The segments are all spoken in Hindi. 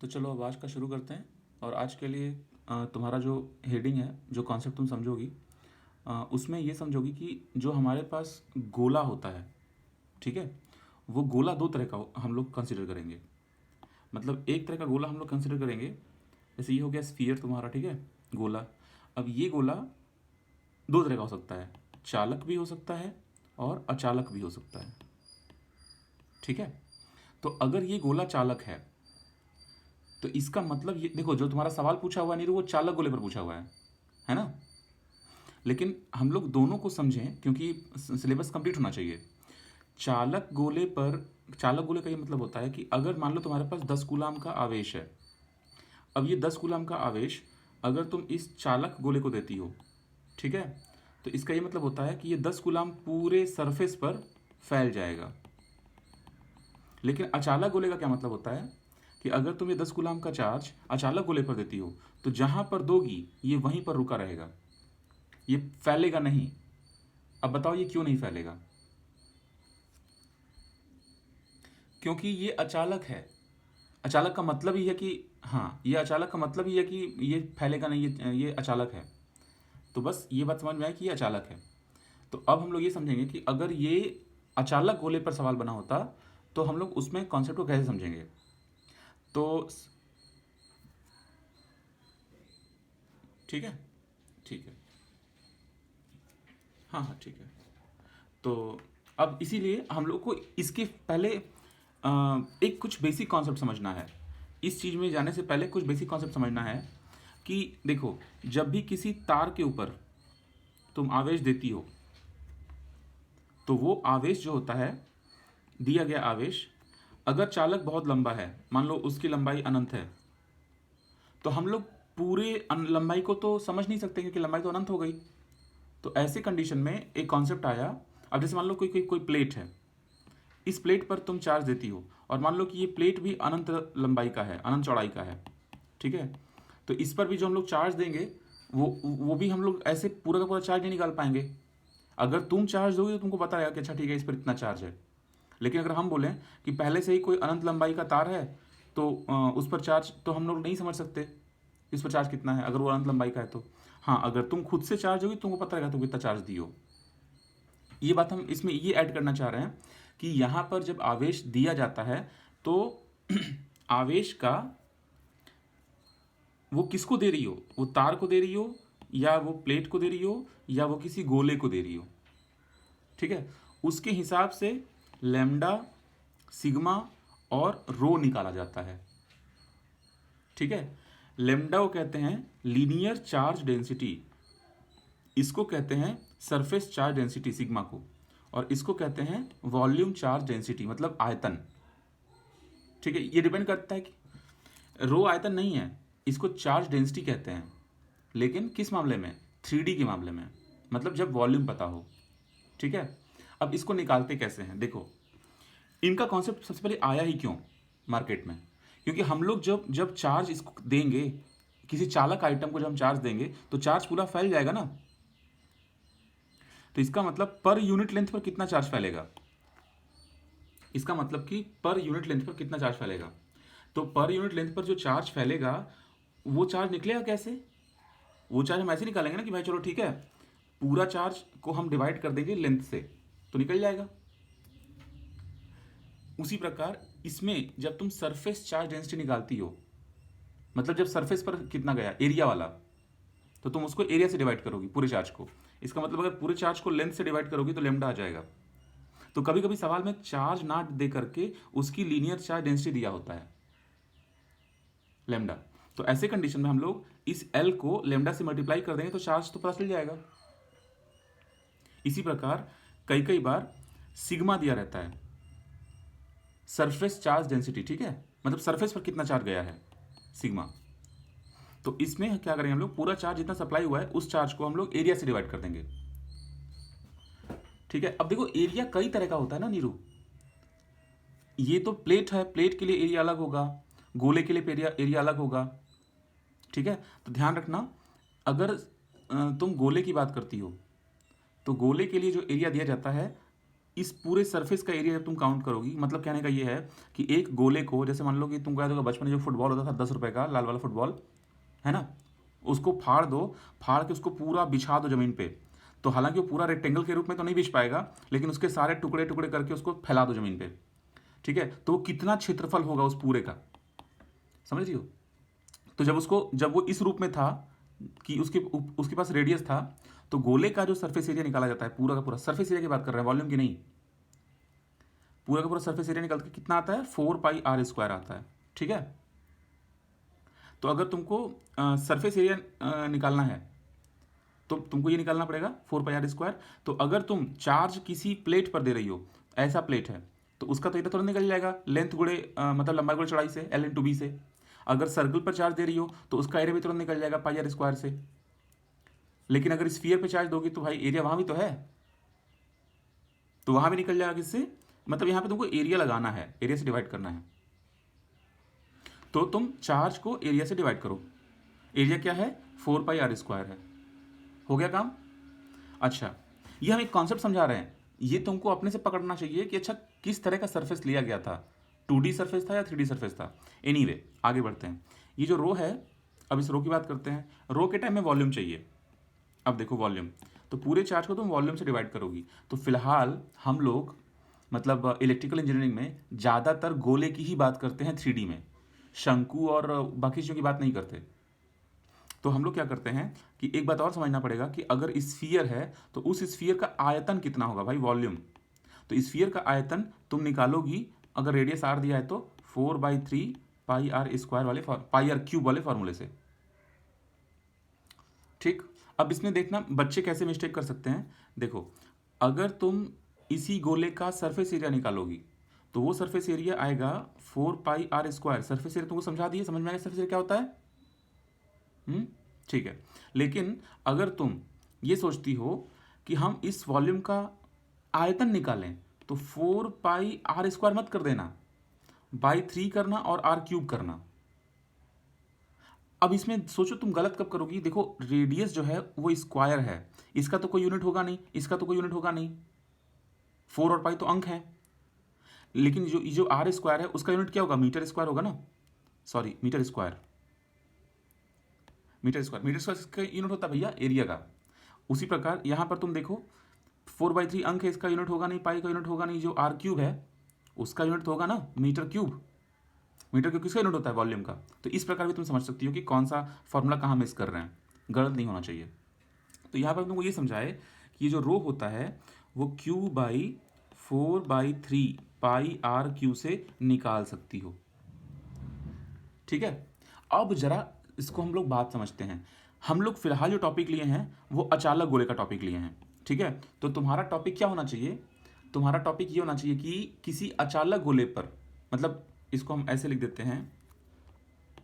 तो चलो अब आज का शुरू करते हैं। और आज के लिए तुम्हारा जो हेडिंग है, जो कॉन्सेप्ट तुम समझोगी, उसमें ये समझोगी कि जो हमारे पास गोला होता है, ठीक है, वो गोला दो तरह का हम लोग कंसिडर करेंगे। मतलब एक तरह का गोला हम लोग कंसिडर करेंगे, जैसे ये हो गया स्फीयर तुम्हारा, ठीक है, गोला। अब ये गोला दो तरह का हो सकता है, चालक भी हो सकता है और अचालक भी हो सकता है, ठीक है। तो अगर ये गोला चालक तो इसका मतलब ये देखो, जो तुम्हारा सवाल पूछा हुआ है नीरू, वो चालक गोले पर पूछा हुआ है ना। लेकिन हम लोग दोनों को समझें, क्योंकि सिलेबस कंप्लीट होना चाहिए। चालक गोले पर, चालक गोले का ये मतलब होता है कि अगर मान लो तुम्हारे पास 10 कूलाम का आवेश है। अब ये 10 कूलाम का आवेश अगर तुम इस चालक गोले को देती हो, ठीक है, तो इसका ये मतलब होता है कि ये 10 कूलाम पूरे सरफेस पर फैल जाएगा। लेकिन अचालक गोले का क्या मतलब होता है कि अगर तुम ये 10 कूलाम का चार्ज अचालक गोले पर देती हो, तो जहां पर दोगी ये वहीं पर रुका रहेगा, ये फैलेगा नहीं। अब बताओ ये क्यों नहीं फैलेगा? क्योंकि ये अचालक है। अचालक का मतलब ही है कि, हाँ, ये अचालक का मतलब ही है कि ये फैलेगा नहीं, ये अचालक है। तो बस ये बात समझ में आए कि ये अचालक है। तो अब हम लोग ये समझेंगे कि अगर ये अचालक गोले पर सवाल बना होता, तो हम लोग उसमें कॉन्सेप्ट को कैसे समझेंगे। तो ठीक है, ठीक है, हाँ हाँ ठीक है। तो अब इसीलिए हम लोग को इसके पहले एक कुछ बेसिक कॉन्सेप्ट समझना है। इस चीज़ में जाने से पहले कुछ बेसिक कॉन्सेप्ट समझना है कि देखो, जब भी किसी तार के ऊपर तुम आवेश देती हो, तो वो आवेश जो होता है, दिया गया आवेश, अगर चालक बहुत लंबा है, मान लो उसकी लंबाई अनंत है, तो हम लोग पूरे लंबाई को तो समझ नहीं सकते, क्योंकि लंबाई तो अनंत हो गई। तो ऐसे कंडीशन में एक कॉन्सेप्ट आया। अब जैसे मान लो कोई कोई कोई प्लेट है, इस प्लेट पर तुम चार्ज देती हो, और मान लो कि ये प्लेट भी अनंत लंबाई का है, अनंत चौड़ाई का है, ठीक है। तो इस पर भी जो हम लोग चार्ज देंगे, वो भी हम लोग ऐसे पूरा का पूरा चार्ज नहीं निकाल पाएंगे। अगर तुम चार्ज दोगे तो तुमको पता रहेगा कि अच्छा ठीक है, इस पर इतना चार्ज है। लेकिन अगर हम बोलें कि पहले से ही कोई अनंत लंबाई का तार है, तो उस पर चार्ज तो हम लोग नहीं समझ सकते इस पर चार्ज कितना है, अगर वो अनंत लंबाई का है तो। हाँ, अगर तुम खुद से चार्ज होगी तुमको पता रहेगा तुम कितना चार्ज दियो। ये बात हम इसमें ये ऐड करना चाह रहे हैं कि यहाँ पर जब आवेश दिया जाता है, तो आवेश का, वो किसको दे रही हो, वो तार को दे रही हो, या वो प्लेट को दे रही हो, या वो किसी गोले को दे रही हो, ठीक है, उसके हिसाब से लैम्डा, सिग्मा और रो निकाला जाता है, ठीक है। लैम्डा को कहते हैं लीनियर चार्ज डेंसिटी, इसको कहते हैं सरफेस चार्ज डेंसिटी सिग्मा को, और इसको कहते हैं वॉल्यूम चार्ज डेंसिटी, मतलब आयतन, ठीक है। ये डिपेंड करता है कि रो आयतन नहीं है, इसको चार्ज डेंसिटी कहते हैं। लेकिन किस मामले में? 3D के मामले में, मतलब जब वॉल्यूम पता हो, ठीक है। अब इसको निकालते कैसे हैं, देखो, इनका कॉन्सेप्ट सबसे पहले आया ही क्यों मार्केट में? क्योंकि हम लोग जब जब चार्ज इसको देंगे, किसी चालक आइटम को जब हम चार्ज देंगे, तो चार्ज पूरा फैल जाएगा ना। तो इसका मतलब पर यूनिट लेंथ पर कितना चार्ज फैलेगा, इसका मतलब कि पर यूनिट लेंथ पर कितना चार्ज फैलेगा। तो पर यूनिट लेंथ पर जो चार्ज फैलेगा, वो चार्ज निकलेगा कैसे? वो चार्ज हम ऐसे निकालेंगे ना कि भाई चलो ठीक है, पूरा चार्ज को हम डिवाइड कर देंगे लेंथ से, तो निकल जाएगा। उसी प्रकार इसमें जब तुम सरफेस चार्ज डेंसिटी निकालती हो, मतलब जब सरफेस पर कितना गया एरिया वाला, तो तुम उसको एरिया से डिवाइड करोगी पूरे चार्ज को। इसका मतलब अगर पूरे चार्ज को लेंथ से डिवाइड करोगी तो लेमडा आ जाएगा। तो कभी कभी सवाल में चार्ज ना दे करके उसकी लीनियर चार्ज डेंसिटी दिया होता है, लेमडा। तो ऐसे कंडीशन में हम लोग इस एल को लेमडा से मल्टीप्लाई कर देंगे तो चार्ज तो पता चल जाएगा। इसी प्रकार कई कई बार सिग्मा दिया रहता है, सरफेस चार्ज डेंसिटी, ठीक है, मतलब सरफेस पर कितना चार्ज गया है, सिग्मा। तो इसमें क्या करेंगे हम लोग, पूरा चार्ज जितना सप्लाई हुआ है उस चार्ज को हम लोग एरिया से डिवाइड कर देंगे, ठीक है। अब देखो एरिया कई तरह का होता है ना नीरू, ये तो प्लेट है, प्लेट के लिए एरिया अलग होगा, गोले के लिए एरिया एरिया अलग होगा, ठीक है। तो ध्यान रखना, अगर तुम गोले की बात करती हो, तो गोले के लिए जो एरिया दिया जाता है, इस पूरे सरफेस का एरिया जब तुम काउंट करोगी, मतलब कहने का ये है कि एक गोले को, जैसे मान लो कि तुमको याद होगा बचपन में जो फुटबॉल होता था 10 रुपए का लाल वाला फुटबॉल, है ना, उसको फाड़ दो, फाड़ के उसको पूरा बिछा दो जमीन पे, तो हालांकि वो पूरा रेक्टेंगल के रूप में तो नहीं बिछ पाएगा, लेकिन उसके सारे टुकड़े टुकड़े करके उसको फैला दो जमीन पे, ठीक है, तो वो कितना क्षेत्रफल होगा उस पूरे का, समझ रही हो। तो जब वो इस रूप में था कि उसके पास रेडियस था, तो गोले का जो सरफेस एरिया निकाला जाता है, पूरा का पूरा सरफेस एरिया की बात कर रहे हैं, वॉल्यूम की नहीं, पूरा का पूरा सरफेस एरिया निकल के कितना आता है, 4πr² आता है, ठीक है। तो अगर तुमको सरफेस एरिया निकालना है तो तुमको ये निकालना पड़ेगा 4πr²। तो अगर तुम चार्ज किसी प्लेट पर दे रही हो, ऐसा प्लेट है, तो उसका तो एरिया तुरंत निकल जाएगा, लेंथ गुणे मतलब लंबाई गुणे चौड़ाई से, L/B से। अगर सर्कल पर चार्ज दे रही हो तो उसका एरिया भी तुरंत निकल जाएगा πr² से। लेकिन अगर स्फीयर पे चार्ज दोगी तो भाई एरिया वहां भी तो है, तो वहां भी निकल जाएगा किससे, मतलब यहां पे तुमको एरिया लगाना है, एरिया से डिवाइड करना है, तो तुम चार्ज को एरिया से डिवाइड करो। एरिया क्या है, 4πr² है, हो गया काम। अच्छा, ये हम एक कॉन्सेप्ट समझा रहे हैं, ये तुमको अपने से पकड़ना चाहिए कि अच्छा किस तरह का सरफेस लिया गया था, 2D सरफेस था या 3D सरफेस था। एनीवे आगे बढ़ते हैं। ये जो रो है, अब इस रो की बात करते हैं। रो के टाइम में वॉल्यूम चाहिए। अब देखो वॉल्यूम, तो पूरे चार्ज को तुम वॉल्यूम से डिवाइड करोगी। तो फिलहाल हम लोग मतलब इलेक्ट्रिकल इंजीनियरिंग में ज़्यादातर गोले की ही बात करते हैं 3D में, शंकु और बाकी चीज़ों की बात नहीं करते। तो हम लोग क्या करते हैं कि एक बात और समझना पड़ेगा कि अगर स्फीयर है तो उस स्फीयर का आयतन कितना होगा भाई, वॉल्यूम। तो स्फीयर का आयतन तुम निकालोगी, अगर रेडियस r दिया है तो 4/3πr² वाले πr³ वाले फॉर्मूले से, ठीक। अब इसमें देखना बच्चे कैसे मिस्टेक कर सकते हैं। देखो, अगर तुम इसी गोले का सरफेस एरिया निकालोगी तो वो सरफेस एरिया आएगा 4πr²। सरफेस एरिया तुमको समझा दिए, समझ में आएगा सरफेस एरिया क्या होता है, ठीक है। लेकिन अगर तुम ये सोचती हो कि हम इस वॉल्यूम का आयतन निकालें, तो 4πr² मत कर देना, बाई 3 करना और r³ करना। अब इसमें सोचो तुम गलत कब करोगी। देखो रेडियस जो है वो स्क्वायर है, इसका तो कोई यूनिट होगा नहीं, इसका तो कोई यूनिट होगा नहीं, 4 और पाई तो अंक है, लेकिन जो r² है उसका यूनिट क्या होगा, मीटर स्क्वायर होगा ना, सॉरी मीटर स्क्वायर का यूनिट होता है भैया एरिया का। उसी प्रकार यहाँ पर तुम देखो 4/3 अंक है, इसका यूनिट होगा नहीं, पाई का यूनिट होगा नहीं, जो r³ है उसका यूनिट तो होगा ना मीटर क्यूब। मीटर क्यूब किसका यूनिट होता है, वॉल्यूम का। तो इस प्रकार भी तुम समझ सकती हो कि कौन सा फॉर्मूला कहाँ मिस कर रहे हैं, गलत नहीं होना चाहिए। तो यहाँ पर तुमको ये समझाए कि ये जो रो होता है वो Q/4/3πr³ से निकाल सकती हो, ठीक है। अब जरा इसको हम लोग बात समझते हैं। हम लोग फिलहाल जो टॉपिक लिए हैं वो अचालक गोले का टॉपिक लिए हैं, ठीक है। तो तुम्हारा टॉपिक क्या होना चाहिए, तुम्हारा टॉपिक ये होना चाहिए कि किसी अचालक गोले पर, मतलब इसको हम ऐसे लिख देते हैं,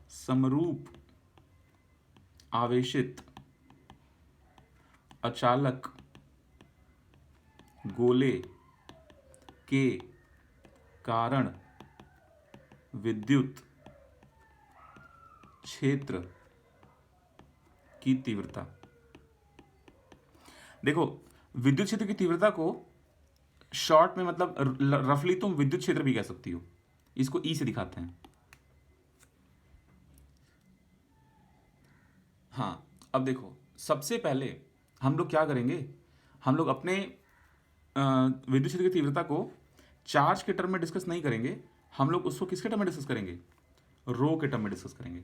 समरूप आवेशित अचालक गोले के कारण विद्युत क्षेत्र की तीव्रता। देखो विद्युत क्षेत्र की तीव्रता को शॉर्ट में मतलब रफली तुम विद्युत क्षेत्र भी कह सकती हो, इसको ई से दिखाते हैं। हाँ, अब देखो सबसे पहले हम लोग क्या करेंगे, हम लोग अपने विद्युत क्षेत्र की तीव्रता को चार्ज के टर्म में डिस्कस नहीं करेंगे, हम लोग उसको किसके टर्म में डिस्कस करेंगे, रो के टर्म में डिस्कस करेंगे।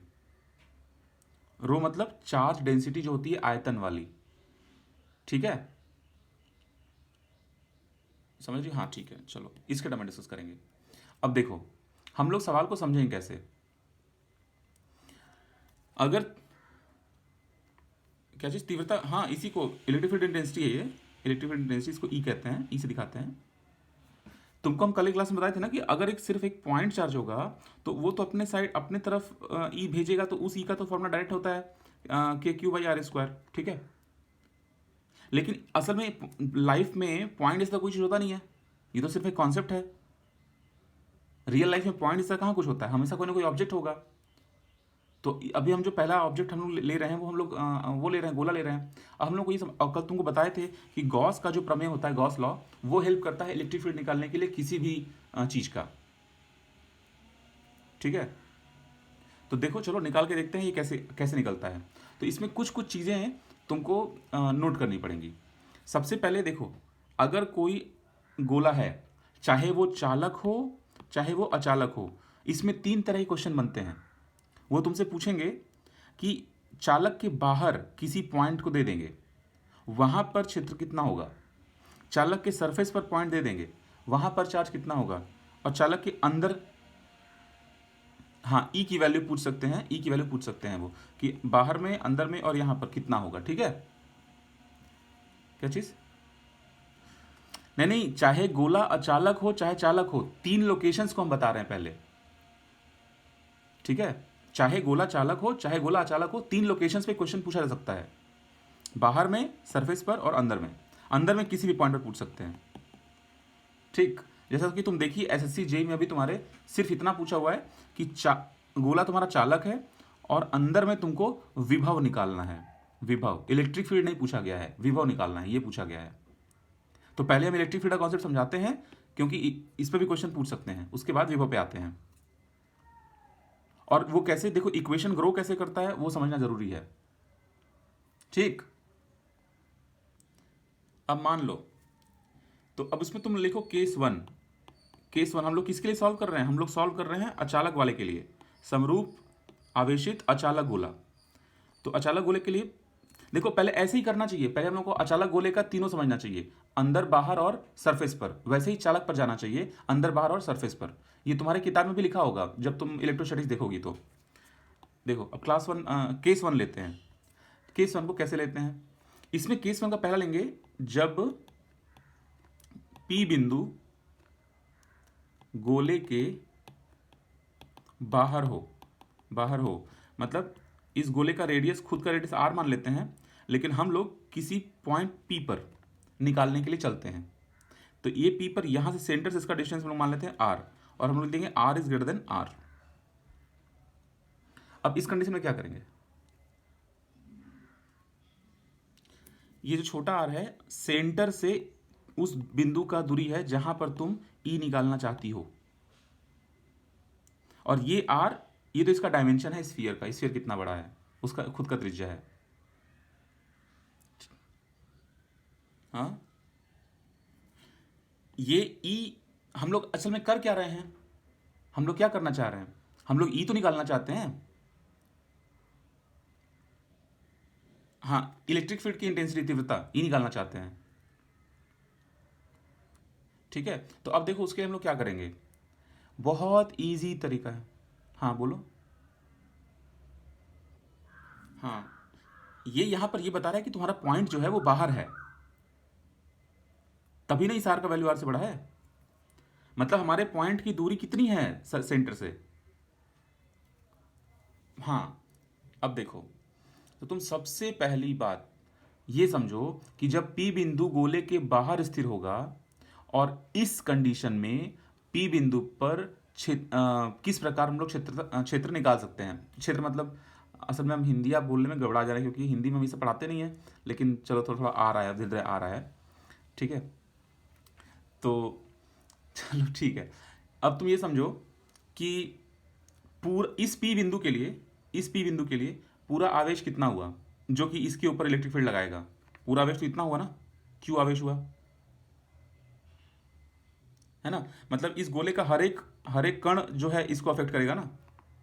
रो मतलब चार्ज डेंसिटी जो होती है आयतन वाली, ठीक है, समझ रही, हाँ ठीक है, चलो इसके टर्म में डिस्कस करेंगे। अब देखो हम लोग सवाल को समझेंगे कैसे। अगर क्या चीज तीव्रता, हाँ इसी को इलेक्ट्रिक फील्ड इंटेंसिटी है, ये इलेक्ट्रिक फील्ड इंटेंसिटी, इसको ई कहते हैं, ई से दिखाते हैं। तुमको हम कल की क्लास में बताए थे ना कि अगर एक सिर्फ एक पॉइंट चार्ज होगा तो वो तो अपने साइड अपने तरफ ई भेजेगा, तो उस ई का तो फॉर्मूला डायरेक्ट होता है KQ/r², ठीक है। लेकिन असल में लाइफ में पॉइंट इसका कोई चीज़ होता नहीं है, ये तो सिर्फ एक कॉन्सेप्ट है। रियल लाइफ में पॉइंट इसका कहाँ कुछ होता है, हमेशा कोई ना कोई ऑब्जेक्ट होगा। तो अभी हम जो पहला ऑब्जेक्ट हम लोग ले रहे हैं वो हम लोग वो ले रहे हैं, गोला ले रहे हैं। अब हम लोग को ये और कल तुमको बताए थे कि गॉस का जो प्रमेय होता है, गॉस लॉ, वो हेल्प करता है इलेक्ट्रिक फील्ड निकालने के लिए किसी भी चीज़ का। ठीक है, तो देखो चलो निकाल के देखते हैं ये कैसे कैसे निकलता है। तो इसमें कुछ कुछ चीज़ें तुमको नोट करनी पड़ेंगी। सबसे पहले देखो, अगर कोई गोला है, चाहे वो चालक हो चाहे वो अचालक हो, इसमें तीन तरह के क्वेश्चन बनते हैं। वो तुमसे पूछेंगे कि चालक के बाहर किसी पॉइंट को दे देंगे, वहां पर क्षेत्र कितना होगा। चालक के सरफेस पर पॉइंट दे देंगे, वहां पर चार्ज कितना होगा। और चालक के अंदर, हाँ, ई की वैल्यू पूछ सकते हैं, ई की वैल्यू पूछ सकते हैं वो, कि बाहर में, अंदर में और यहां पर कितना होगा। ठीक है, क्या चीज? नहीं नहीं, चाहे गोला अचालक हो चाहे चालक हो, तीन लोकेशंस को हम बता रहे हैं पहले। ठीक है, चाहे गोला चालक हो चाहे गोला अचालक हो, तीन लोकेशंस पे क्वेश्चन पूछा जा सकता है। बाहर में, सरफेस पर और अंदर में। अंदर में किसी भी पॉइंट पर पूछ सकते हैं। ठीक, जैसा कि तुम देखिए एसएससी जेई में अभी तुम्हारे सिर्फ इतना पूछा हुआ है कि गोला तुम्हारा चालक है और अंदर में तुमको विभव निकालना है। विभव, इलेक्ट्रिक फील्ड नहीं पूछा गया है, विभव निकालना है, ये पूछा गया है। तो पहले हम इलेक्ट्रिक फील्ड का कॉन्सेप्ट समझाते हैं, क्योंकि इस पर भी क्वेश्चन पूछ सकते हैं, उसके बाद विभव पे आते हैं। और वो कैसे, देखो इक्वेशन ग्रो कैसे करता है वो समझना जरूरी है। ठीक, अब मान लो, तो अब इसमें तुम लिखो केस वन। केस वन हम लोग किसके लिए सॉल्व कर रहे हैं? हम लोग सॉल्व कर रहे हैं अचालक वाले के लिए, समरूप आवेशित अचालक गोला। तो अचालक गोले के लिए देखो पहले ऐसे ही करना चाहिए, पहले हम लोग को अचालक गोले का तीनों समझना चाहिए, अंदर बाहर और सरफेस पर। वैसे ही चालक पर जाना चाहिए, अंदर बाहर और सरफेस पर। ये तुम्हारे किताब में भी लिखा होगा जब तुम इलेक्ट्रोस्टैटिक्स देखोगी तो। देखो अब क्लास वन, केस वन लेते हैं। केस वन को कैसे लेते हैं? इसमें केस वन का पहला लेंगे, जब पी बिंदु गोले के बाहर हो। बाहर हो मतलब इस गोले का रेडियस, खुद का रेडियस आर मान लेते हैं, लेकिन हम लोग किसी पॉइंट पी पर निकालने के लिए चलते हैं। तो ये पी पर, यहां से सेंटर से इसका डिस्टेंस हम लोग मान लेते हैं आर, और हम लोग देंगे r is greater than r. अब इस कंडीशन में क्या करेंगे? ये जो छोटा आर है, सेंटर से उस बिंदु का दूरी है जहां पर तुम ई निकालना चाहती हो। और ये आर, ये तो इसका डायमेंशन है स्फीयर का, स्फीयर कितना बड़ा है उसका खुद का त्रिज्या है। हाँ, ये ई हम लोग असल में कर क्या रहे हैं? हम लोग क्या करना चाह रहे हैं? हम लोग ई तो निकालना चाहते हैं। हाँ, इलेक्ट्रिक फील्ड की इंटेंसिटी, तीव्रता, ई निकालना चाहते हैं। ठीक है, तो अब देखो उसके लिए हम लोग क्या करेंगे, बहुत इजी तरीका है। हाँ बोलो। हाँ, ये यहां पर ये बता रहा है कि तुम्हारा पॉइंट जो है वो बाहर है, तभी ना इस आर का वैल्यू आर से बड़ा है। मतलब हमारे पॉइंट की दूरी कितनी है सेंटर से? हाँ, अब देखो, तो तुम सबसे पहली बात ये समझो कि जब P बिंदु गोले के बाहर स्थिर होगा, और इस कंडीशन में P बिंदु पर किस प्रकार हम लोग क्षेत्र निकाल सकते हैं। क्षेत्र मतलब, असल में हम हिंदी आप बोलने में गड़बड़ा जा रहे हैं, क्योंकि हिंदी में हम इसे पढ़ाते नहीं है, लेकिन चलो थोड़ा थोड़ा आ रहा है, धीरे धीरे आ रहा है। ठीक है, तो चलो ठीक है। अब तुम ये समझो कि पूरा इस पी बिंदु के लिए, इस पी बिंदु के लिए पूरा आवेश कितना हुआ जो कि इसके ऊपर इलेक्ट्रिक फील्ड लगाएगा? पूरा आवेश तो इतना हुआ ना, क्यू आवेश हुआ है ना। मतलब इस गोले का हर एक कण जो है इसको अफेक्ट करेगा ना,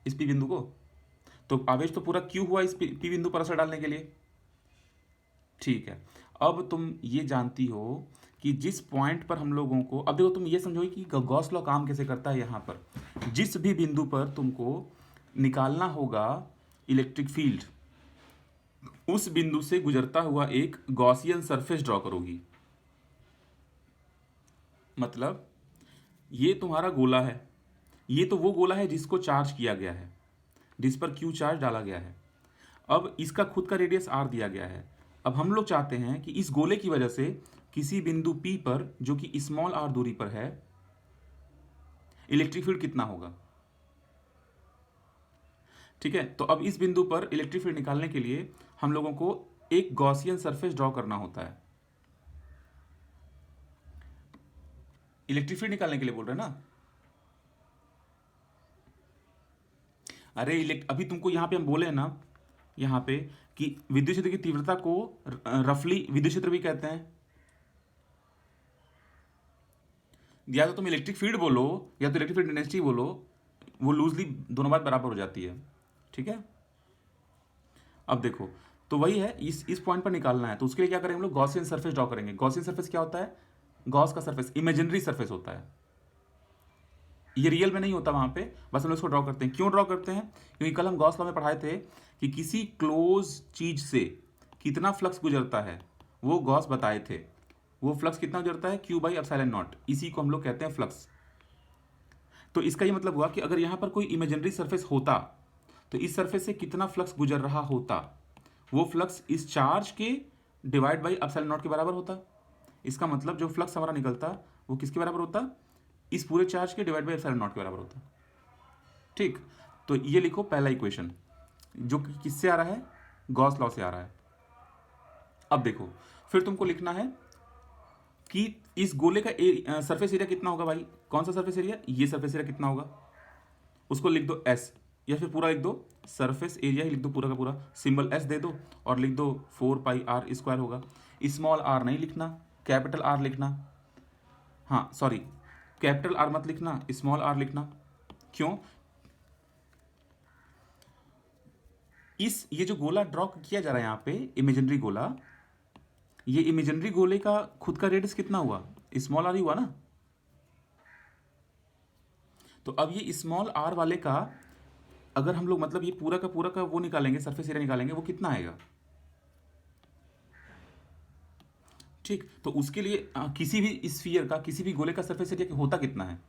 इस पी बिंदु को। तो आवेश तो पूरा क्यू हुआ इस पी बिंदु पर असर डालने के लिए। ठीक है, अब तुम ये जानती हो कि जिस पॉइंट पर हम लोगों को, अब देखो तुम ये समझोगे कि गॉस लॉ काम कैसे करता है। यहां पर जिस भी बिंदु पर तुमको निकालना होगा इलेक्ट्रिक फील्ड, उस बिंदु से गुजरता हुआ एक गॉसियन सरफेस ड्रॉ करोगी। मतलब ये तुम्हारा गोला है, ये तो वो गोला है जिसको चार्ज किया गया है, जिस पर क्यू चार्ज डाला गया है। अब इसका खुद का रेडियस आर दिया गया है। अब हम लोग चाहते हैं कि इस गोले की वजह से किसी बिंदु पी पर, जो कि स्मॉल आर दूरी पर है, इलेक्ट्रिक फील्ड कितना होगा। ठीक है, तो अब इस बिंदु पर इलेक्ट्रिक फील्ड निकालने के लिए हम लोगों को एक गॉसियन सरफेस ड्रॉ करना होता है। इलेक्ट्रिक फील्ड निकालने के लिए बोल रहे हैं ना। अरे अभी तुमको यहां पे हम बोले ना, यहां पे कि विद्युत क्षेत्र की तीव्रता को रफली विद्युत क्षेत्र भी कहते हैं। या तो तुम इलेक्ट्रिक फील्ड बोलो या तो इलेक्ट्रिक फील्ड इंटेंसिटी बोलो, वो लूजली दोनों बात बराबर हो जाती है। ठीक है, अब देखो, तो वही है, इस पॉइंट पर निकालना है, तो उसके लिए क्या करेंगे हम लोग, गॉसियन सरफेस ड्रॉ करेंगे। गॉसियन सरफेस क्या होता है, गॉस का सरफेस इमेजिनरी सरफेस होता है, ये रियल में नहीं होता वहां पे, बस हम लोग इसको ड्रॉ करते हैं। क्यों ड्रॉ करते हैं, क्योंकि कल हम गॉस लॉ में पढ़ाए थे कि किसी क्लोज चीज से कितना फ्लक्स गुजरता है वो गॉस बताए थे। वो फ्लक्स कितना गुजरता है, क्यू बाई एप्सिलॉन नॉट, इसी को हम लोग कहते हैं फ्लक्स। तो इसका ये मतलब हुआ कि अगर यहां पर कोई इमेजिनरी सरफेस होता तो इस सरफेस से कितना फ्लक्स गुजर रहा होता, वो फ्लक्स इस चार्ज के डिवाइड बाई एप्सिलॉन नॉट के बराबर होता। इसका मतलब जो फ्लक्स हमारा निकलता वो किसके बराबर होता, इस पूरे चार्ज के डिवाइड बाई एप्सिलॉन नॉट के बराबर होता। ठीक, तो ये लिखो पहला इक्वेशन जो कि किससे आ रहा है, गॉस लॉ से आ रहा है। अब देखो, फिर तुमको लिखना है कि इस गोले का सरफेस एरिया कितना होगा भाई, कौन सा सरफेस एरिया, ये सरफेस एरिया कितना होगा, उसको लिख दो एस, या फिर पूरा लिख दो, सरफेस एरिया ही लिख दो पूरा का पूरा, सिंबल एस दे दो और लिख दो 4πr² होगा। स्मॉल आर नहीं लिखना, कैपिटल आर लिखना। हाँ सॉरी, कैपिटल आर मत लिखना, स्मॉल आर लिखना। क्यों, ये जो गोला ड्रॉ किया जा रहा है यहाँ पे, इमेजिनरी गोला, ये इमेजिनरी गोले का खुद का रेडियस कितना हुआ, स्मॉल आर ही हुआ ना। तो अब ये स्मॉल आर वाले का अगर हम लोग मतलब ये पूरा का वो निकालेंगे, सरफेस एरिया निकालेंगे, वो कितना आएगा। ठीक, तो उसके लिए किसी भी स्फीयर का, किसी भी गोले का सरफेस एरिया होता कितना है,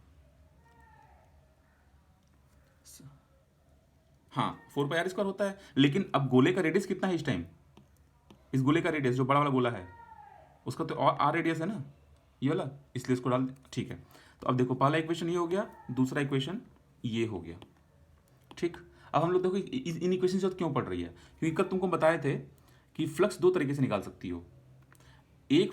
हाँ 4πr² होता है। लेकिन अब गोले का रेडियस कितना है इस टाइम, इस गोले का रेडियस जो बड़ा वाला गोला है उसका तो और आर रेडियस है ना, ये वाला, इसलिए इसको डाल। ठीक है, तो अब देखो पहला इक्वेशन ये हो गया, दूसरा इक्वेशन ये हो गया। ठीक, अब हम लोग देखो इन इक्वेशन से क्यों पढ़ रही है, क्योंकि कल तुमको बताए थे कि फ्लक्स दो तरीके से निकाल सकती हो। एक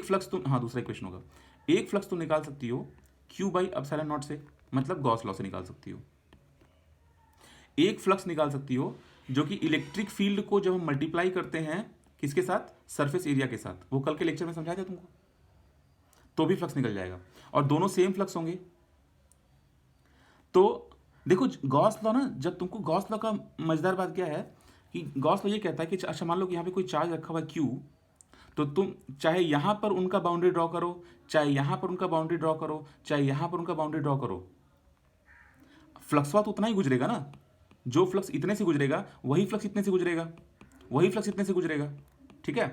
फ्लक्स तुम, हाँ दूसरा इक्वेशन होगा, एक फ्लक्स तुम निकाल सकती हो क्यू बाई एप्सिलॉन नॉट से, मतलब गॉस लॉ से निकाल सकती हो। एक फ्लक्स निकाल सकती हो जो कि इलेक्ट्रिक फील्ड को जब हम मल्टीप्लाई करते हैं किसके साथ, सरफेस एरिया के साथ, वो कल के लेक्चर में समझाया था तुमको, तो भी फ्लक्स निकल जाएगा और दोनों सेम फ्लक्स होंगे। तो देखो गॉस लॉ ना, जब तुमको गॉस लॉ का मजेदार बात क्या है कि गॉस लॉ ये कहता है कि अच्छा मान लो कि यहाँ पे कोई चार्ज रखा हुआ है क्यू, तो तुम चाहे यहां पर उनका बाउंड्री ड्रॉ करो, चाहे यहां पर उनका बाउंड्री ड्रॉ करो, चाहे यहां पर उनका बाउंड्री ड्रॉ करो, फ्लक्सवा तो उतना ही गुजरेगा ना। जो फ्लक्स इतने से गुजरेगा वही फ्लक्स इतने से गुजरेगा, वही फ्लक्स इतने से गुजरेगा। ठीक है,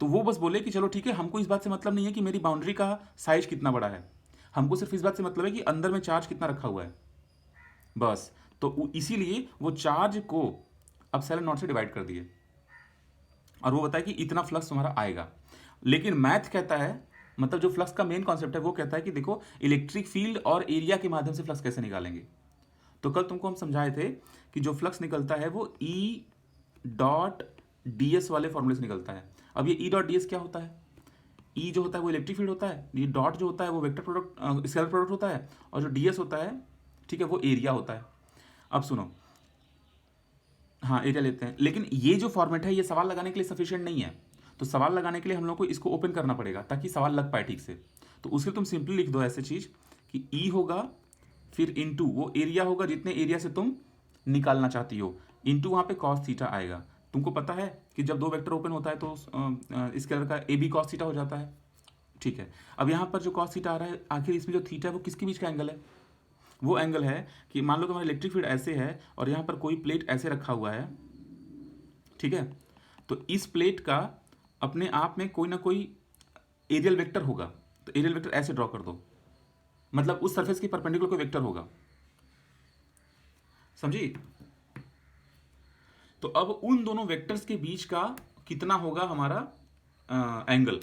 तो वो बस बोले कि चलो ठीक है, हमको इस बात से मतलब नहीं है कि मेरी बाउंड्री का साइज कितना बड़ा है, हमको सिर्फ इस बात से मतलब है कि अंदर में चार्ज कितना रखा हुआ है, बस। तो इसीलिए वो चार्ज को एप्सिलॉन नॉट से डिवाइड कर दिए और वो बताया कि इतना फ्लक्स तुम्हारा आएगा। लेकिन मैथ कहता है, मतलब जो फ्लक्स का मेन कॉन्सेप्ट है वो कहता है कि देखो इलेक्ट्रिक फील्ड और एरिया के माध्यम से फ्लक्स कैसे निकालेंगे। तो कल तुमको हम समझाए थे कि जो फ्लक्स निकलता है वो ई डॉट डी एस वाले फॉर्मूले से निकलता है। अब ये ई डॉट डी एस क्या होता है, ई जो होता है वो इलेक्ट्रिक फील्ड होता है, ये डॉट जो होता है वो वेक्टर प्रोडक्ट स्केलर प्रोडक्ट होता है, और जो डी एस होता है, ठीक है, वो एरिया होता है। अब सुनो, हाँ एरिया लेते हैं, लेकिन ये जो फॉर्मेट है ये सवाल लगाने के लिए सफिशिएंट नहीं है। तो सवाल लगाने के लिए हम लोग को इसको ओपन करना पड़ेगा ताकि सवाल लग पाए ठीक से। तो उसके तुम सिंपली लिख दो ऐसे चीज कि ई होगा, फिर इनटू वो एरिया होगा जितने एरिया से तुम निकालना चाहती हो, इनटू वहां पे कॉस थीटा आएगा। तुमको पता है कि जब दो वेक्टर ओपन होता है तो स्केलर का ए बी कॉस थीटा हो जाता है। ठीक है, अब यहाँ पर जो कॉस थीटा आ रहा है, आखिर इसमें जो थीटा है वो किसके बीच का एंगल है, वो एंगल है कि मान लो कि हमारा इलेक्ट्रिक फील्ड ऐसे है और यहाँ पर कोई प्लेट ऐसे रखा हुआ है। ठीक है, तो इस प्लेट का अपने आप में कोई ना कोई एरियल वेक्टर होगा, तो एरियल वेक्टर ऐसे ड्रॉ कर दो, मतलब उस सरफेस के परपेंडिकुलर कोई वेक्टर होगा, समझी। तो अब उन दोनों वेक्टर्स के बीच का कितना होगा हमारा एंगल,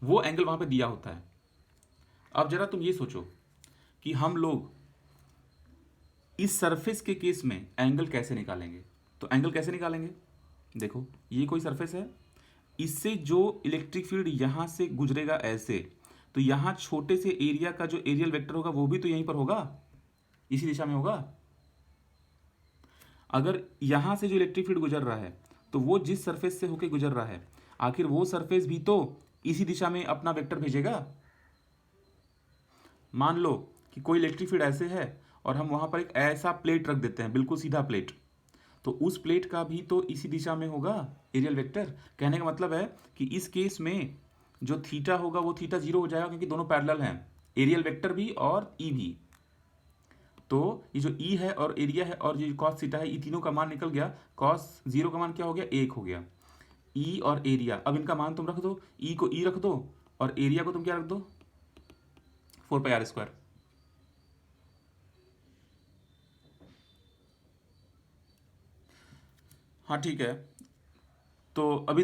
वो एंगल वहां पे दिया होता है। अब जरा तुम ये सोचो कि हम लोग इस सरफेस के केस में एंगल कैसे निकालेंगे? तो एंगल कैसे निकालेंगे? देखो ये कोई सरफेस है, इससे जो इलेक्ट्रिक फील्ड यहां से गुजरेगा ऐसे, तो यहां छोटे से एरिया का जो एरियल वेक्टर होगा वो भी तो यहीं पर होगा, इसी दिशा में होगा। अगर यहां से जो इलेक्ट्रिक फील्ड गुजर रहा है तो वो जिस सरफेस से होके गुजर रहा है, आखिर वो सरफेस भी तो इसी दिशा में अपना वेक्टर भेजेगा। मान लो कि कोई इलेक्ट्रिक फील्ड ऐसे है और हम वहां पर एक ऐसा प्लेट रख देते हैं, बिल्कुल सीधा प्लेट, तो उस प्लेट का भी तो इसी दिशा में होगा एरियल वेक्टर। कहने का मतलब है कि इस केस में जो थीटा होगा वो थीटा जीरो हो जाएगा, क्योंकि दोनों पैरेलल हैं, एरियल वेक्टर भी और ई भी। तो ये जो ई है और एरिया है और ये कॉस थीटा है, ये तीनों का मान निकल गया। कॉस जीरो का मान क्या हो गया? 1 हो गया। ई और एरिया, अब इनका मान तुम रख दो, ई को ई रख दो और एरिया को तुम क्या रख दो? 4πr²। हाँ ठीक है। तो अभी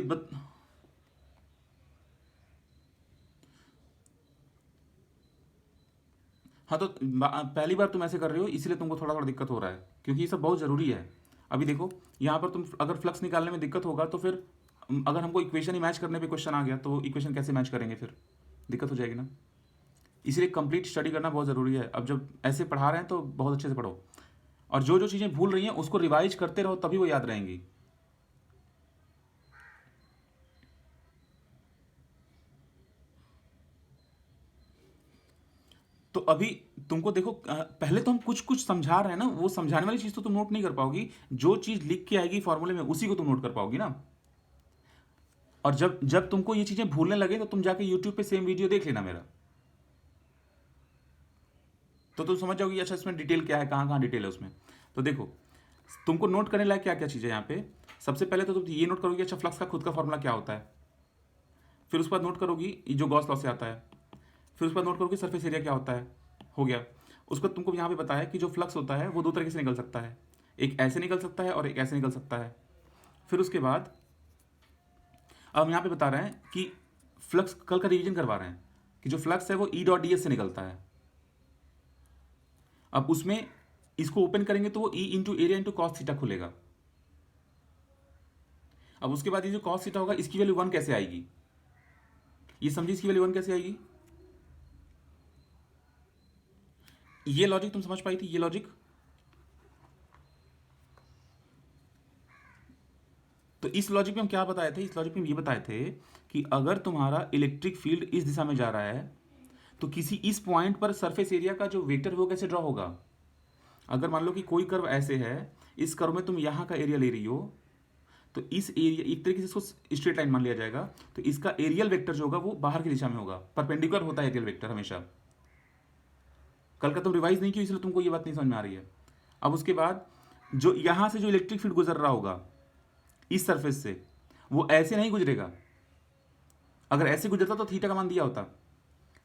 हाँ तो पहली बार तुम ऐसे कर रहे हो इसलिए तुमको थोड़ा थोड़ा दिक्कत हो रहा है, क्योंकि ये सब बहुत ज़रूरी है। अभी देखो यहाँ पर तुम अगर फ्लक्स निकालने में दिक्कत होगा तो फिर अगर हमको इक्वेशन ही मैच करने पे क्वेश्चन आ गया तो इक्वेशन कैसे मैच करेंगे? फिर दिक्कत हो जाएगी ना। इसलिए कंप्लीट स्टडी करना बहुत ज़रूरी है। अब जब ऐसे पढ़ा रहे हैं तो बहुत अच्छे से पढ़ो, और जो जो चीज़ें भूल रही हैं उसको रिवाइज करते रहो, तभी वो याद रहेंगी। तो अभी तुमको देखो पहले तो हम कुछ कुछ समझा रहे हैं ना, वो समझाने वाली चीज़ तो तुम नोट नहीं कर पाओगी, जो चीज़ लिख के आएगी फॉर्मूले में उसी को तुम नोट कर पाओगी ना। और जब जब तुमको ये चीज़ें भूलने लगे तो तुम जाके यूट्यूब पे सेम वीडियो देख लेना मेरा, तो तुम समझ जाओगी अच्छा इसमें डिटेल क्या है, कहाँ कहाँ डिटेल है उसमें। तो देखो तुमको नोट करने लायक क्या क्या चीज़ें यहाँ पे। सबसे पहले तो तुम ये नोट करोगे अच्छा फ्लक्स का खुद का फॉर्मूला क्या होता है, फिर उसके बाद नोट करोगी जो गॉस लॉ से आता है, फिर उसके बाद नोट करोगे सरफेस एरिया क्या होता है, हो गया। उसके बाद तुमको यहाँ पे बताया कि जो फ्लक्स होता है वो दो तरीके से निकल सकता है, एक ऐसे निकल सकता है और एक ऐसे निकल सकता है। फिर उसके बाद अब हम यहाँ पे बता रहे हैं कि फ्लक्स, कल का रिवीजन करवा रहे हैं कि जो फ्लक्स है वो ई डॉट डी एस से निकलता है। अब उसमें इसको ओपन करेंगे तो वो E into area into cos theta खुलेगा। अब उसके बाद ये जो कॉस थीटा होगा इसकी वैल्यू 1 कैसे आएगी, ये समझिए इसकी वैल्यू 1 कैसे आएगी। ये लॉजिक तुम समझ पाई थी? ये लॉजिक, तो इस लॉजिक में हम क्या बताए थे? इस लॉजिक में ये बताए थे कि अगर तुम्हारा इलेक्ट्रिक फील्ड इस दिशा में जा रहा है तो किसी इस पॉइंट पर सरफेस एरिया का जो वेक्टर है वो कैसे ड्रॉ होगा। अगर मान लो कि कोई कर्व ऐसे है, इस कर्व में तुम यहाँ का एरिया ले रही हो, तो इस एरिया एक तरीके से इसको स्ट्रेट लाइन मान लिया जाएगा, तो इसका एरियल वेक्टर जो होगा वो बाहर की दिशा में होगा, परपेंडिकुलर होता है एरियल वेक्टर हमेशा। कल का तुम रिवाइज नहीं किया इसलिए तुमको ये बात नहीं समझ में आ रही है। अब उसके बाद जो यहाँ से जो इलेक्ट्रिक फील्ड गुजर रहा होगा इस सरफेस से, वो ऐसे नहीं गुजरेगा। अगर ऐसे गुजरता तो थीटा का मान दिया होता,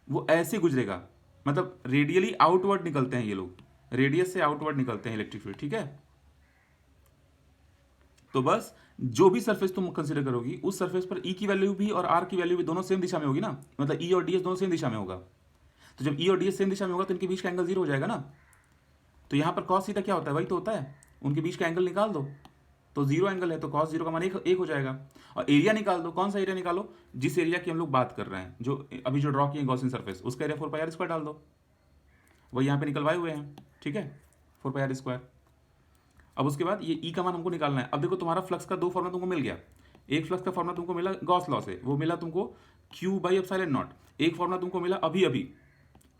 वो ऐसे गुजरेगा, मतलब रेडियली आउटवर्ड निकलते हैं ये लोग, रेडियस से आउटवर्ड निकलते हैं इलेक्ट्रिक फील्ड, ठीक है। तो बस जो भी सरफेस तुम कंसीडर करोगी उस सरफेस पर ई की वैल्यू भी और आर की वैल्यू भी दोनों सेम दिशा में होगी ना, मतलब ई और डी एस दोनों सेम दिशा में होगा। तो जब ई और डी एस सेम दिशा में होगा तो इनके बीच का एंगल जीरो हो जाएगा ना। तो यहां पर कॉस थीटा क्या होता है? वही तो होता है, उनके बीच का एंगल निकाल दो, तो जीरो एंगल है तो कॉस जीरो का मान एक हो जाएगा। और एरिया निकाल दो, कौन सा एरिया निकालो? जिस एरिया की हम लोग बात कर रहे हैं, जो अभी जो ड्रॉ किए गॉसियन सरफेस, उसका एरिया 4πr² डाल दो, वही यहाँ पे निकलवाए हुए हैं, ठीक है, 4πr²। अब उसके बाद ये ई का मान हमको निकालना है। अब देखो तुम्हारा फ्लक्स का दो फॉर्मूला तुमको मिल गया। एक फ्लक्स का फॉर्मूला तुमको मिला गॉस लॉ से, वो मिला तुमको Q/ε0। एक फॉर्मूला तुमको मिला अभी अभी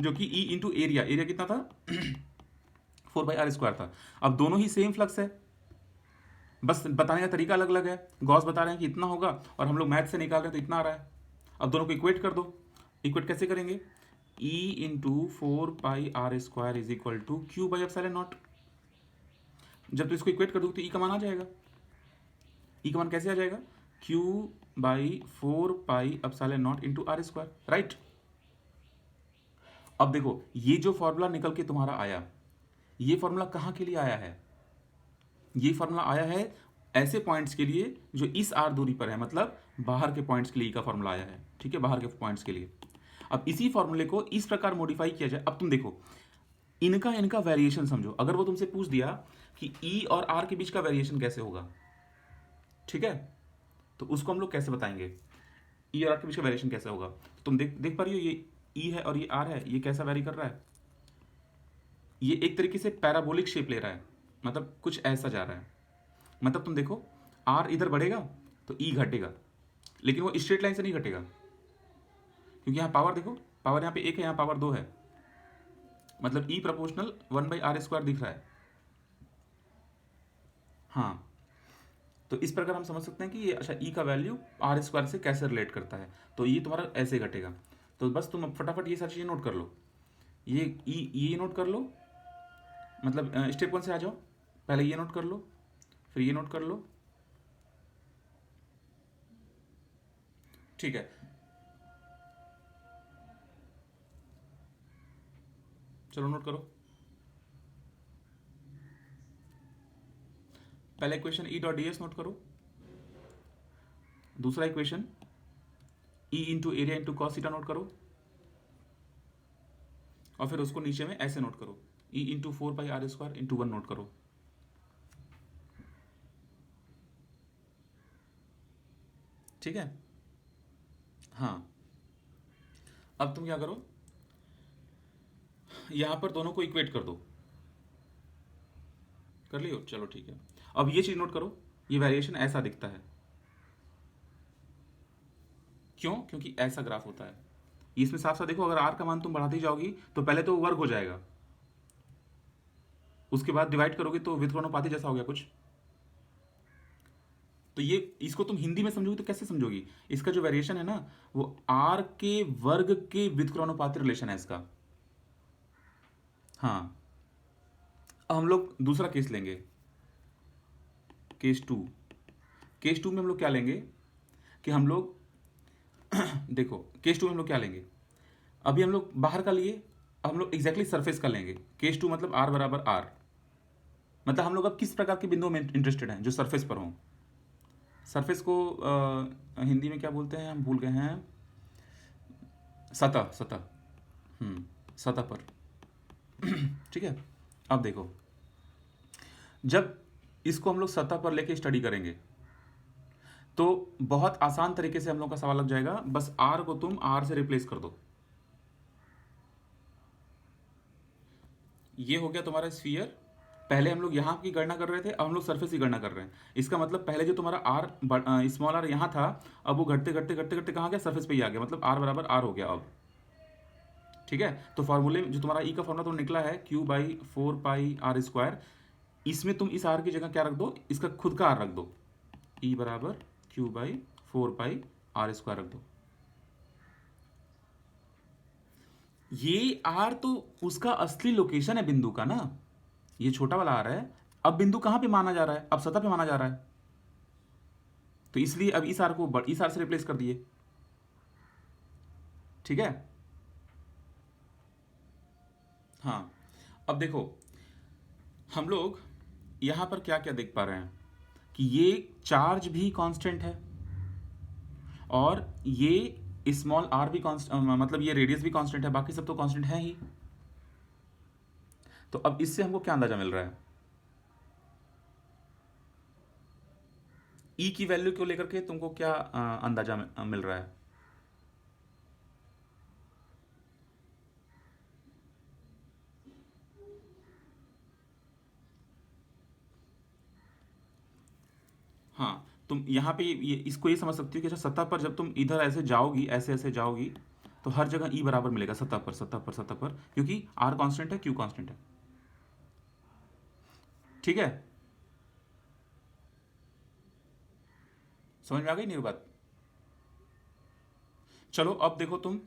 जो कि ई इंटू एरिया, एरिया कितना था? 4πr² था। अब दोनों ही सेम फ्लक्स है, बस बताने का तरीका अलग अलग है। गॉस बता रहे हैं कि इतना होगा और हम लोग मैथ से निकाल रहे हैं तो इतना आ रहा है। अब दोनों को इक्वेट कर दो। इक्वेट कैसे करेंगे? E into 4πr² is equal to Q/ε0। जब तो इसको इक्वेट कर दो तो ई का मान आ जाएगा। ई का मान कैसे आ जाएगा? Q/4πε0 into r², right. अब देखो ये जो फॉर्मूला निकल के तुम्हारा आया, ये फॉर्मूला कहाँ के लिए आया है? ये फॉर्मूला आया है ऐसे पॉइंट्स के लिए जो इस आर दूरी पर है, मतलब बाहर के पॉइंट्स के लिए का फॉर्मूला आया है, ठीक है, बाहर के पॉइंट्स के लिए। अब इसी फॉर्मूले को इस प्रकार मॉडिफाई किया जाए। अब तुम देखो इनका इनका वेरिएशन समझो। अगर वो तुमसे पूछ दिया कि ई और आर के बीच का वेरिएशन कैसे होगा, ठीक है, तो उसको हम लोग कैसे बताएंगे, ई और आर के बीच का वेरिएशन कैसे होगा। तो तुम देख देख पा रही हो, ये ई है और ये आर है, ये कैसा वेरी कर रहा है, ये एक तरीके से पैराबोलिक शेप ले रहा है, मतलब कुछ ऐसा जा रहा है। मतलब तुम देखो, आर इधर बढ़ेगा तो ई घटेगा, लेकिन वो स्ट्रेट लाइन से नहीं घटेगा, क्योंकि यहाँ पावर देखो, पावर यहाँ पे एक है, यहाँ पावर दो है, मतलब ई प्रोपोर्शनल 1/r² दिख रहा है। हाँ, तो इस प्रकार हम समझ सकते हैं कि ये अच्छा ई का वैल्यू r² से कैसे रिलेट करता है। तो ये तुम्हारा ऐसे घटेगा। तो बस तुम अब फटाफट ये सारी चीज़ें नोट कर लो, ये नोट कर लो, मतलब स्टेप 1 से आ जाओ। पहले ये नोट कर लो, फिर ये नोट कर लो, ठीक है। चलो नोट करो। पहला इक्वेशन E.ds नोट करो, दूसरा equation E into area into cos theta note करो, और फिर उसको नीचे में ऐसे नोट करो, E into 4πr² into 1 note करो, ठीक है। हाँ, अब तुम क्या करो, यहां पर दोनों को इक्वेट कर दो। कर लियो, चलो ठीक है। अब ये चीज नोट करो, ये वेरिएशन ऐसा दिखता है, क्यों? क्योंकि ऐसा ग्राफ होता है। इसमें साफ साफ देखो, अगर आर का मान तुम बढ़ाती जाओगी तो पहले तो वर्ग हो जाएगा, उसके बाद डिवाइड करोगे तो व्युत्क्रमानुपाती जैसा हो गया कुछ। तो ये इसको तुम हिंदी में समझोगी तो कैसे समझोगी, इसका जो वेरिएशन है ना, वो आर के वर्ग के व्युत्क्रमानुपाती रिलेशन है इसका। हाँ, अब हम लोग दूसरा केस लेंगे, केस 2। केस 2 में हम लोग क्या लेंगे कि हम लोग देखो, केस 2 में हम लोग क्या लेंगे, अभी हम लोग बाहर का लिए, अब हम लोग एग्जैक्टली सरफेस का लेंगे। केस 2 मतलब r बराबर r, मतलब हम लोग अब किस प्रकार के बिंदुओं में इंटरेस्टेड हैं, जो सरफेस पर हों। सरफेस को हिंदी में क्या बोलते हैं, हम भूल गए हैं, सतह, सतह, सतह पर। ठीक है। अब देखो, जब इसको हम लोग सतह पर लेके स्टडी करेंगे तो बहुत आसान तरीके से हम लोग का सवाल लग जाएगा, बस आर को तुम आर से रिप्लेस कर दो। ये हो गया तुम्हारा स्फीयर। पहले हम लोग यहाँ की गणना कर रहे थे, अब हम लोग सरफेस की गणना कर रहे हैं। इसका मतलब पहले जो तुम्हारा आर स्मॉल आर यहाँ था, अब वो घटते घटते घटते घटते कहाँ गया, सरफेस पे ही आ गया, मतलब आर बराबर आर हो गया अब। ठीक है, तो फॉर्मूले जो तुम्हारा ई का फॉर्मूला तो निकला है Q/4πr², इसमें तुम इस आर की जगह क्या रख दो, इसका खुद का आर रख दो, ई बराबर Q/4πr² रख दो। ये आर तो उसका असली लोकेशन है बिंदु का ना, ये छोटा वाला आर है। अब बिंदु कहां पे माना जा रहा है, अब सतह पे माना जा रहा है, तो इसलिए अब इस आर को इस आर से रिप्लेस कर दिए। ठीक है। हाँ, अब देखो, हम लोग यहां पर क्या क्या देख पा रहे हैं कि ये चार्ज भी कांस्टेंट है, और ये स्मॉल आर भी कांस्टेंट, मतलब ये रेडियस भी कांस्टेंट है, बाकी सब तो कांस्टेंट है ही। तो अब इससे हमको क्या अंदाजा मिल रहा है, ई की वैल्यू को लेकर के तुमको क्या अंदाजा मिल रहा है। हाँ, तुम यहाँ पे इसको ये समझ सकती हो कि अच्छा, सतह पर जब तुम इधर ऐसे जाओगी, ऐसे ऐसे जाओगी, तो हर जगह ई बराबर मिलेगा, सतह पर सतह पर सतह पर, क्योंकि आर कांस्टेंट है, क्यू कांस्टेंट है। ठीक है, समझ में आ गई नहीं ये बात। चलो अब देखो तुम,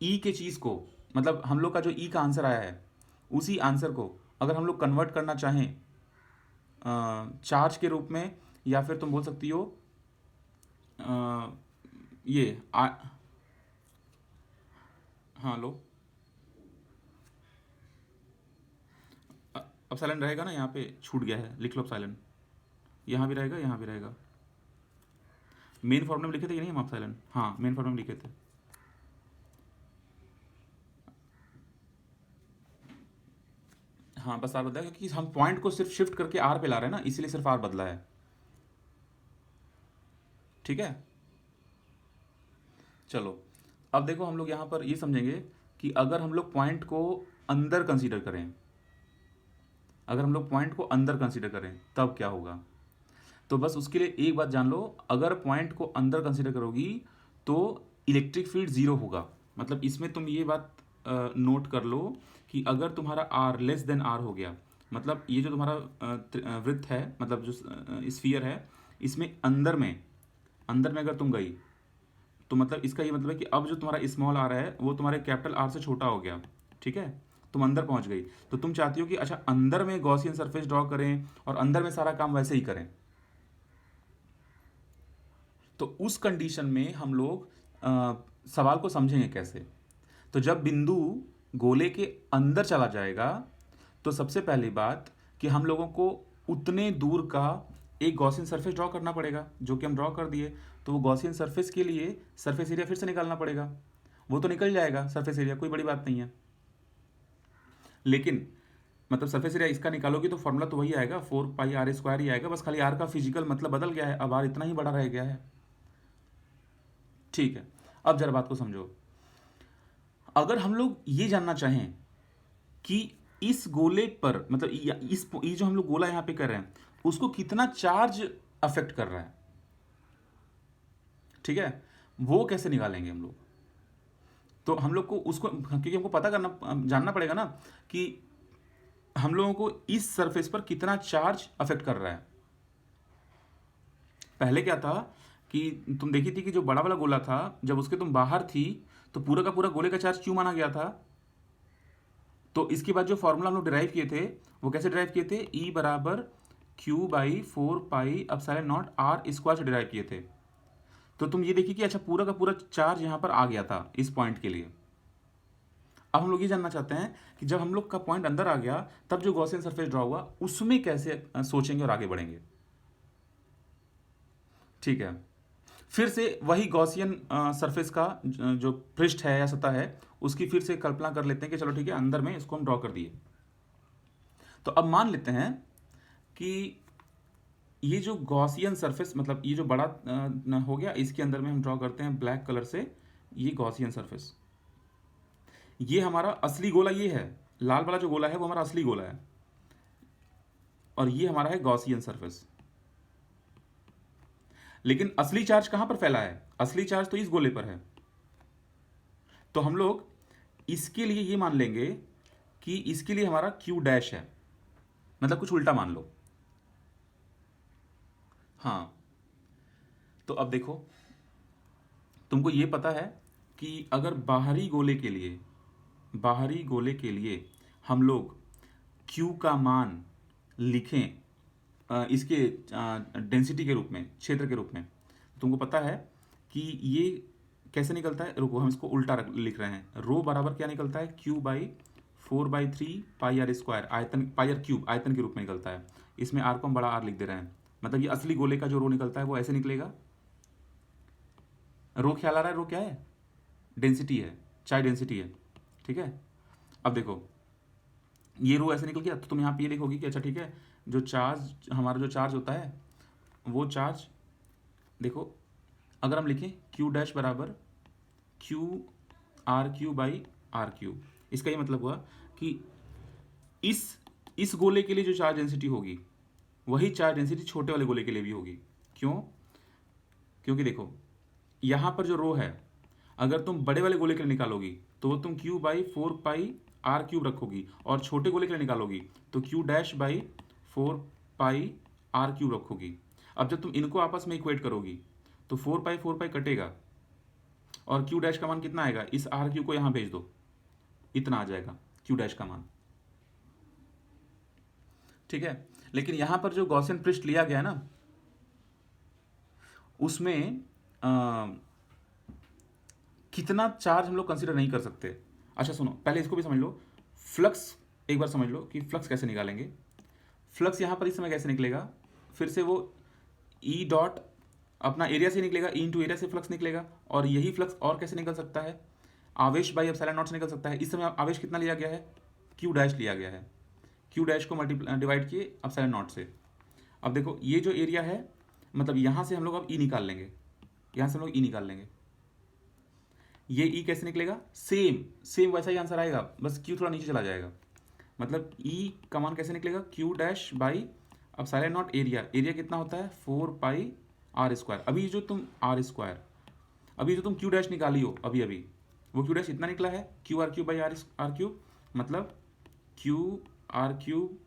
ई के चीज को, मतलब हम लोग का जो ई का आंसर आया है, उसी आंसर को अगर हम लोग कन्वर्ट करना चाहें चार्ज के रूप में, या फिर तुम बोल सकती हो अ, ये हाँ लो, अब साइलेंट रहेगा ना, यहाँ पे छूट गया है, लिख लो साइलेंट, यहाँ भी रहेगा, यहाँ भी रहेगा। मेन फॉर्मूले में लिखे थे कि नहीं हम, आप साइलेंट, हाँ मेन फॉर्मूले में लिखे थे। हाँ बस आर बदला है, क्योंकि हम पॉइंट को सिर्फ शिफ्ट करके आर पे ला रहे हैं ना, इसीलिए सिर्फ आर बदला है। ठीक है, चलो अब देखो हम लोग यहाँ पर ये समझेंगे कि अगर हम लोग पॉइंट को अंदर कंसीडर करें, अगर हम लोग पॉइंट को अंदर कंसीडर करें तब क्या होगा। तो बस उसके लिए एक बात जान लो, अगर पॉइंट को अंदर कंसीडर करोगी तो इलेक्ट्रिक फील्ड जीरो होगा। मतलब इसमें तुम ये बात नोट कर लो कि अगर तुम्हारा आर लेस देन आर हो गया, मतलब ये जो तुम्हारा वृत्त है, मतलब जो स्फीयर है, इसमें अंदर में अगर तुम गई तो मतलब इसका ये मतलब है कि अब जो तुम्हारा स्मॉल आर है वो तुम्हारे कैपिटल आर से छोटा हो गया। ठीक है, तुम अंदर पहुंच गई, तो तुम चाहती हो कि अच्छा अंदर में गॉसियन सरफेस ड्रॉ करें और अंदर में सारा काम वैसे ही करें। तो उस कंडीशन में हम लोग सवाल को समझेंगे कैसे। तो जब बिंदु गोले के अंदर चला जाएगा तो सबसे पहली बात कि हम लोगों को उतने दूर का एक गॉसियन सरफेस ड्रॉ करना पड़ेगा, जो कि हम ड्रॉ कर दिए। तो वो गॉसियन सरफेस के लिए सरफेस एरिया फिर से निकालना पड़ेगा। वो तो निकल जाएगा सरफेस एरिया, कोई बड़ी बात नहीं है, लेकिन मतलब सरफेस एरिया इसका निकालोगे तो फॉर्मूला तो वही आएगा, 4πr² ही आएगा, बस खाली आर का फिजिकल मतलब बदल गया है, अब आर इतना ही बड़ा रह गया है। ठीक है, अब जरा बात को समझो। अगर हम लोग ये जानना चाहें कि इस गोले पर मतलब ये जो हम लोग गोला यहां पे कर रहे हैं उसको कितना चार्ज अफेक्ट कर रहा है, ठीक है, वो कैसे निकालेंगे हम लोग। तो हम लोग को उसको, क्योंकि हमको पता करना जानना पड़ेगा ना कि हम लोगों को इस सरफेस पर कितना चार्ज अफेक्ट कर रहा है। पहले क्या था कि तुम देखी थी कि जो बड़ा वाला गोला था जब उसके तुम बाहर थी तो पूरा का पूरा गोले का चार्ज क्यों माना गया था। तो इसके बाद जो फॉर्मूला हम लोग डिराइव किए थे वो कैसे डिराइव किए थे, E बराबर Q/4πε0r² से डिराइव किए थे। तो तुम ये देखिए कि अच्छा पूरा का पूरा चार्ज यहां पर आ गया था इस पॉइंट के लिए। अब हम लोग ये जानना चाहते हैं कि जब हम लोग का पॉइंट अंदर आ गया तब जो गॉसियन सरफेस ड्रॉ हुआ उसमें कैसे सोचेंगे और आगे बढ़ेंगे। ठीक है, फिर से वही गॉसियन सरफेस का जो पृष्ठ है या सतह है उसकी फिर से कल्पना कर लेते हैं कि चलो ठीक है अंदर में इसको हम ड्रॉ कर दिए। तो अब मान लेते हैं कि ये जो गॉसियन सरफेस मतलब ये जो बड़ा हो गया इसके अंदर में हम ड्रॉ करते हैं ब्लैक कलर से ये गॉसियन सरफेस। ये हमारा असली गोला ये है, लाल वाला जो गोला है वो हमारा असली गोला है और ये हमारा है गॉसियन सरफेस। लेकिन असली चार्ज कहां पर फैला है, असली चार्ज तो इस गोले पर है। तो हम लोग इसके लिए ये मान लेंगे कि इसके लिए हमारा Q' है, मतलब कुछ उल्टा मान लो। हाँ, तो अब देखो तुमको ये पता है कि अगर बाहरी गोले के लिए हम लोग Q का मान लिखें इसके डेंसिटी के रूप में, क्षेत्र के रूप में, तुमको पता है कि ये कैसे निकलता है। रुको हम इसको उल्टा लिख रहे हैं, रो बराबर क्या निकलता है, Q/4/3πr², आयतन πr³ आयतन के रूप में निकलता है। इसमें आर को हम बड़ा आर लिख दे रहे हैं, मतलब ये असली गोले का जो रो निकलता है वो ऐसे निकलेगा। रो ख्याल आ रहा है, रो क्या है, डेंसिटी है, चाय डेंसिटी है। ठीक है, अब देखो ये रो ऐसे निकल गया तो तुम यहाँ पे ये लिखोगी कि अच्छा ठीक है जो चार्ज हमारा जो चार्ज होता है वो चार्ज देखो अगर हम लिखें Q' बराबर QRQ/R³, इसका ये मतलब हुआ कि इस गोले के लिए जो चार्ज डेंसिटी होगी वही चार्ज डेंसिटी छोटे वाले गोले के लिए भी होगी। क्यों, क्योंकि देखो यहाँ पर जो रो है अगर तुम बड़े वाले गोले के लिए निकालोगी तो वो तुम Q/4πr³ रखोगी और छोटे गोले के लिए निकालोगी तो Q'/4πr³ रखोगी। अब जब तुम इनको आपस में इक्वेट करोगी तो 4π कटेगा और Q' का मान कितना आएगा, इस R³ को यहां भेज दो, इतना आ जाएगा Q' का मान। ठीक है, लेकिन यहां पर जो गॉसियन पृष्ठ लिया गया ना उसमें कितना चार्ज हम लोग कंसीडर नहीं कर सकते। अच्छा सुनो, पहले इसको भी समझ लो, फ्लक्स एक बार समझ लो कि फ्लक्स कैसे निकालेंगे। फ्लक्स यहां पर इस समय कैसे निकलेगा, फिर से वो E डॉट अपना एरिया से निकलेगा, E इंटू एरिया से फ्लक्स निकलेगा। और यही फ्लक्स और कैसे निकल सकता है, आवेश बाई एप्सिलॉन नॉट से निकल सकता है। इस समय आवेश कितना लिया गया है, Q' लिया गया है। क्यू डैश को डिवाइड किए एप्सिलॉन नॉट से। अब देखो ये जो एरिया है, मतलब यहाँ से हम लोग अब ई निकाल लेंगे, यहाँ से हम लोग ई निकाल लेंगे। ये ई कैसे निकलेगा, सेम सेम वैसा ही आंसर आएगा, बस क्यू थोड़ा नीचे चला जाएगा। मतलब ई का मान कैसे निकलेगा, Q dash by epsilon not area. Area कितना होता है 4 पाई आर स्क्वायर। अभी जो तुम आर स्क्वायर, अभी जो तुम क्यू डैश निकाली हो अभी अभी, वो क्यू डैश इतना निकला है Q R cube by are cube, मतलब Q are cube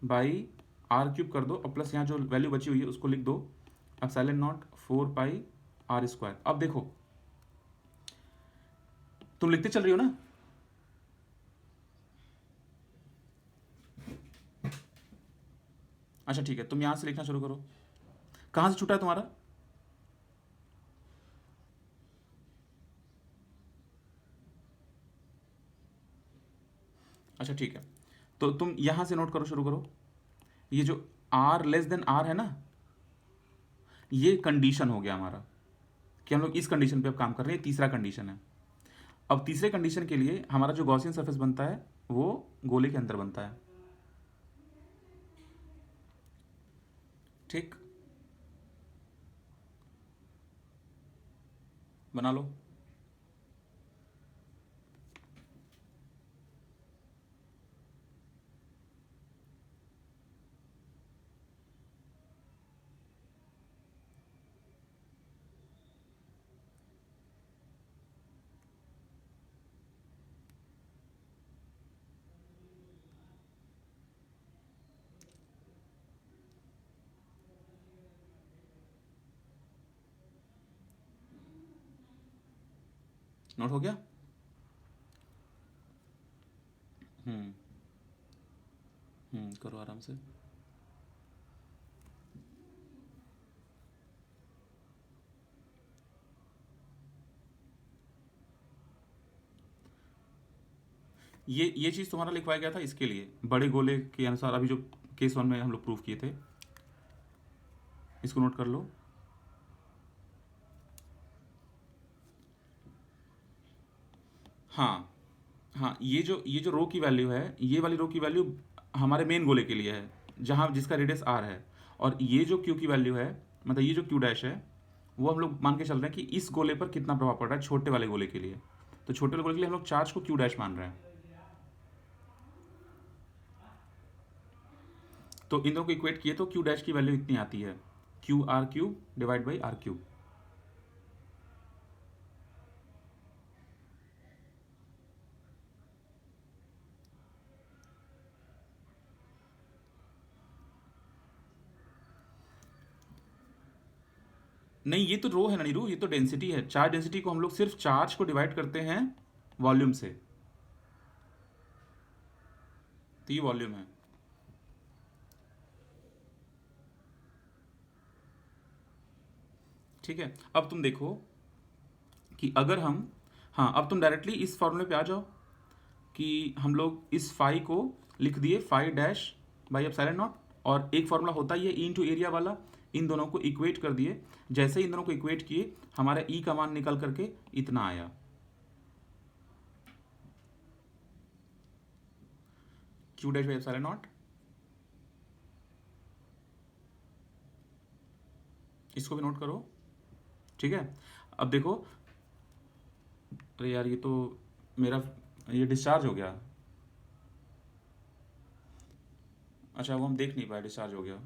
by are cube कर दो और प्लस यहाँ जो वैल्यू बची हुई है उसको लिख दो epsilon naught 4 pi r square. अब देखो तुम लिखते चल रही हो ना, अच्छा ठीक है, तुम यहां से लिखना शुरू करो। कहां से छूटा है तुम्हारा, अच्छा ठीक है, तो तुम यहां से नोट करो, शुरू करो। ये जो आर लेस देन आर है ना, ये कंडीशन हो गया हमारा कि हम लोग इस कंडीशन पे अब काम कर रहे हैं, तीसरा कंडीशन है। अब तीसरे कंडीशन के लिए हमारा जो गॉसियन सरफेस बनता है वो गोले के अंदर बनता है, ठीक, बना लो। नोट हो गया। हम्म करो आराम से। ये चीज़ तुम्हारा लिखवाया गया था इसके लिए, बड़े गोले के अनुसार, अभी जो केस 1 में हम लोग प्रूव किए थे, इसको नोट कर लो। हाँ हाँ, ये जो रो की वैल्यू है, ये वाली रो की वैल्यू हमारे मेन गोले के लिए है, जहाँ जिसका रेडियस आर है। और ये जो क्यू की वैल्यू है, मतलब ये जो क्यू डैश है, वो हम लोग मान के चल रहे हैं कि इस गोले पर कितना प्रभाव पड़ रहा है छोटे वाले गोले के लिए। तो छोटे वाले गोले के लिए हम लोग चार्ज को क्यू डैश मान रहे हैं। तो इन दोनों को इक्वेट किए तो क्यू डैश की वैल्यू इतनी आती है, Q R cube divide by are cube. नहीं, ये तो रो है ना नीरू, ये तो डेंसिटी है। चार्ज डेंसिटी को हम लोग सिर्फ चार्ज को डिवाइड करते हैं वॉल्यूम से, तो ये वॉल्यूम है। ठीक है, अब तुम देखो कि अगर हम, हाँ अब तुम डायरेक्टली इस फॉर्मूले पे आ जाओ कि हम लोग इस फाई को लिख दिए phi dash by epsilon naught, और एक फॉर्मूला होता ही है ई इंटू एरिया वाला, इन दोनों को इक्वेट कर दिए। जैसे ही इन दोनों को इक्वेट किए हमारा ई का मान निकल करके इतना आया, Q dash by epsilon not. इसको भी नोट करो, ठीक है। अब देखो, अरे यार ये तो मेरा, ये डिस्चार्ज हो गया। अच्छा वो हम देख नहीं पाए, डिस्चार्ज हो गया।